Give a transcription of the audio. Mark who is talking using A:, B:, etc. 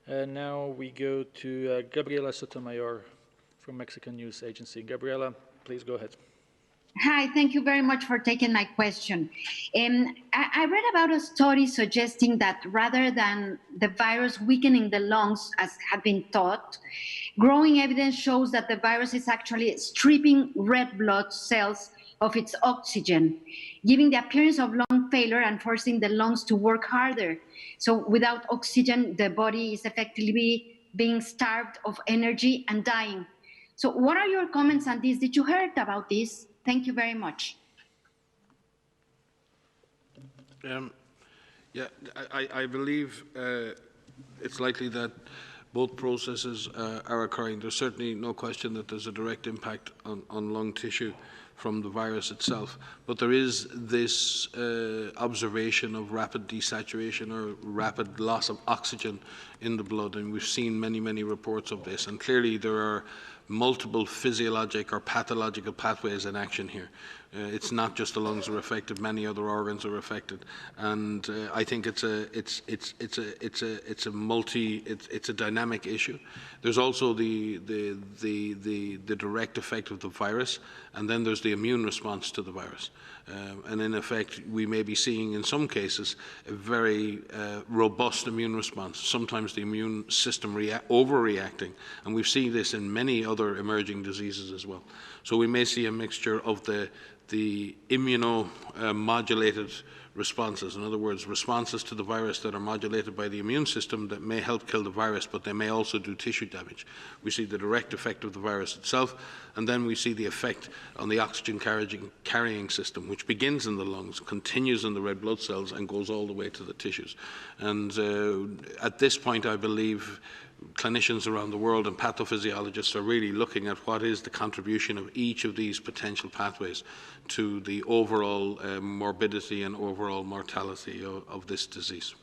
A: Now we go to Gabriela Sotomayor from Mexican News Agency. Gabriela, please go ahead.
B: Hi, thank you very much for taking my question. I read about a study suggesting that rather than the virus weakening the lungs, as had been thought, growing evidence shows that the virus is actually stripping red blood cells of its oxygen, giving the appearance of lung failure and forcing the lungs to work harder. So without oxygen, the body is effectively being starved of energy and dying. So what are your comments on this? Did you heard about this? Thank you very much.
C: Yeah, I believe it's likely that both processes are occurring. There's certainly no question that there's a direct impact on lung tissue from the virus itself, but there is this observation of rapid desaturation or rapid loss of oxygen in the blood, and we've seen many reports of this, and clearly there are multiple physiologic or pathological pathways in action here. It's not just the lungs are affected; many other organs are affected, and I think it's a dynamic issue. There's also the direct effect of the virus, and then there's the immune response to the virus. And in effect, we may be seeing in some cases a very robust immune response, sometimes the immune system overreacting, and we've seen this in many other emerging diseases as well. So we may see a mixture of the immunomodulated responses, in other words, responses to the virus that are modulated by the immune system that may help kill the virus, but they may also do tissue damage. We see the direct effect of the virus itself, and then we see the effect on the oxygen carrying system, which begins in the lungs, continues in the red blood cells, and goes all the way to the tissues. And at this point, I believe clinicians around the world and pathophysiologists are really looking at what is the contribution of each of these potential pathways to the overall morbidity and overall mortality of this disease.